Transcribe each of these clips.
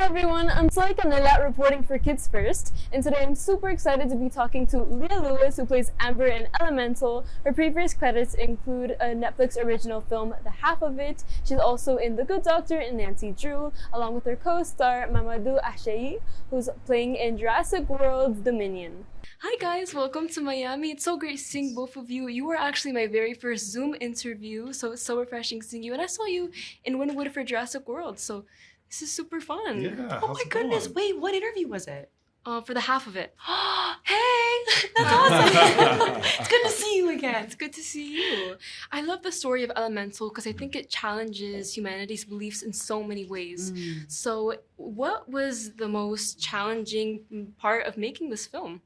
everyone, I'm Zoe C reporting for Kids First, and today I'm super excited to be talking to Leah Lewis, who plays Ember in Elemental. Her previous credits include a Netflix original film, The Half of It. She's also in The Good Doctor and Nancy Drew, along with her co-star Mamoudou Athie, who's playing in Jurassic World Dominion. Hi guys, welcome to Miami. It's so great seeing both of you. You were actually my very first Zoom interview, so it's so refreshing seeing you. And I saw you in Wynwood for Jurassic World, so this is super fun. Yeah, oh my goodness, wait, what interview was it? For The Half of It. Hey, that's awesome. It's good to see you again. It's good to see you. I love the story of Elemental because I think it challenges humanity's beliefs in so many ways. So what was the most challenging part of making this film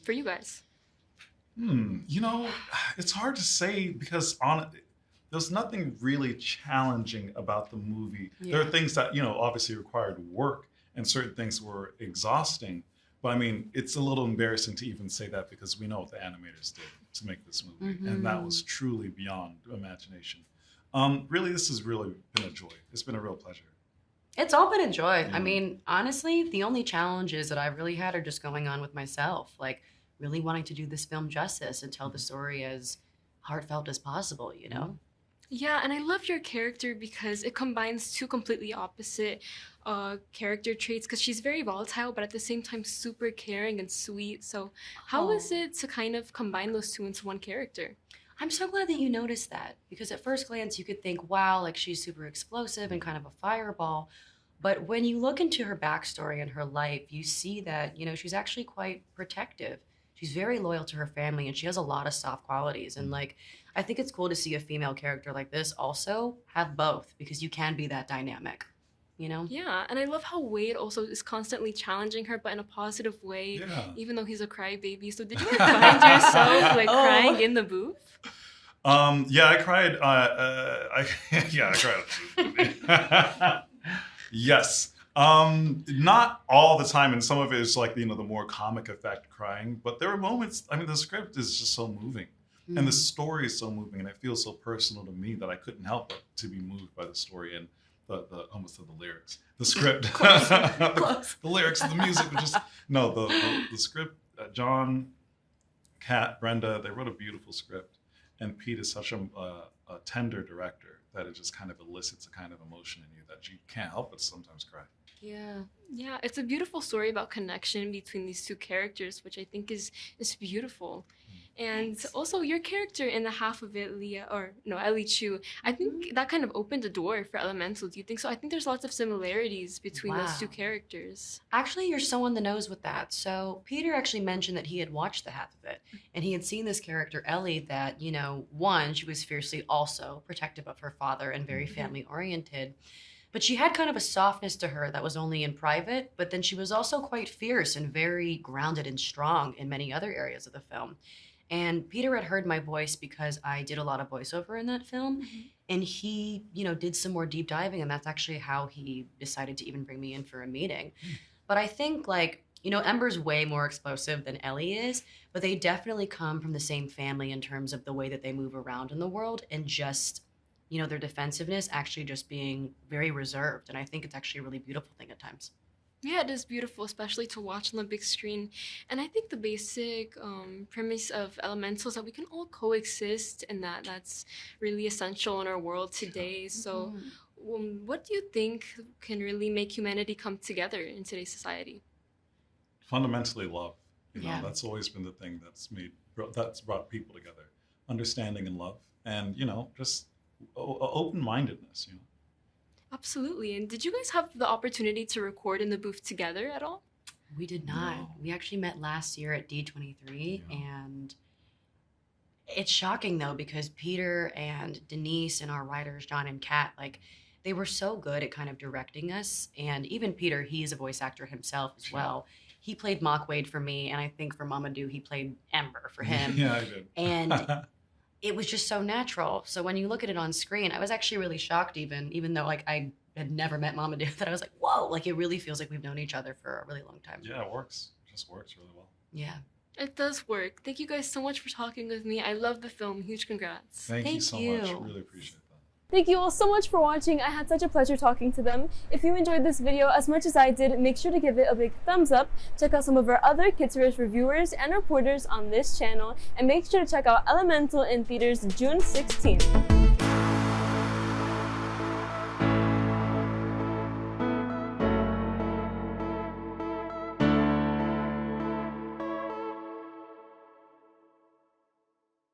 for you guys? You know, it's hard to say because there's nothing really challenging about the movie. Yeah. There are things that, obviously required work and certain things were exhausting. But I mean, it's a little embarrassing to even say that because we know what the animators did to make this movie. And that was truly beyond imagination. Really, this has really been a joy. It's been a real pleasure. It's all been a joy. Yeah. I mean, honestly, the only challenges that I've really had are just going on with myself, like really wanting to do this film justice and tell the story as heartfelt as possible, you know? Yeah, and I love your character because it combines two completely opposite character traits because she's very volatile, but at the same time super caring and sweet. So how was it to kind of combine those two into one character? I'm so glad that you noticed that because at first glance you could think, wow, like she's super explosive and kind of a fireball. But when you look into her backstory and her life, you see that, she's actually quite protective. She's very loyal to her family and she has a lot of soft qualities. And I think it's cool to see a female character like this also have both because you can be that dynamic, Yeah, and I love how Wade also is constantly challenging her, but in a positive way, even though he's a crybaby. So did you find yourself crying in the booth? Yeah, I cried. I cried. Yes. Not all the time, and some of it is the more comic effect crying, but there were moments, the script is just so moving and the story is so moving and it feels so personal to me that I couldn't help but to be moved by the story and the almost the lyrics. The script. The lyrics and the music were just, no, the script, John, Kat, Brenda, they wrote a beautiful script and Pete is such a tender director that it just kind of elicits a kind of emotion in you that you can't help but sometimes cry. Yeah, it's a beautiful story about connection between these two characters, which I think is beautiful. And also your character in The Half of It, Ellie Chu, I think that kind of opened a door for Elemental. Do you think so? I think there's lots of similarities between those two characters. Actually, you're so on the nose with that. So Peter actually mentioned that he had watched The Half of It and he had seen this character, Ellie, that, one, she was fiercely also protective of her father and very family oriented. But she had kind of a softness to her that was only in private, but then she was also quite fierce and very grounded and strong in many other areas of the film. And Peter had heard my voice because I did a lot of voiceover in that film. And he, did some more deep diving, and that's actually how he decided to even bring me in for a meeting. But I think, Ember's way more explosive than Ellie is, but they definitely come from the same family in terms of the way that they move around in the world and just their defensiveness actually just being very reserved. And I think it's actually a really beautiful thing at times. Yeah, it is beautiful, especially to watch on the big screen. And I think the basic premise of Elemental is that we can all coexist and that's really essential in our world today. So what do you think can really make humanity come together in today's society? Fundamentally love. That's always been the thing that's brought people together. Understanding and love and, just open-mindedness, Absolutely. And did you guys have the opportunity to record in the booth together at all? We did not. No. We actually met last year at D23 and it's shocking though because Peter and Denise and our writers, John and Kat, they were so good at kind of directing us. And even Peter, he is a voice actor himself as well. He played Mock Wade for me, and I think for Mamoudou, he played Ember for him. Yeah, I did. And it was just so natural. So when you look at it on screen, I was actually really shocked even though I had never met Mamoudou, that I was like, whoa, it really feels like we've known each other for a really long time. Yeah, it works. It just works really well. Yeah. It does work. Thank you guys so much for talking with me. I love the film. Huge congrats. Thank you so much. Really appreciate that. Thank you all so much for watching. I had such a pleasure talking to them. If you enjoyed this video as much as I did, make sure to give it a big thumbs up. Check out some of our other Kidsverse reviewers and reporters on this channel, and make sure to check out Elemental in theaters June 16th.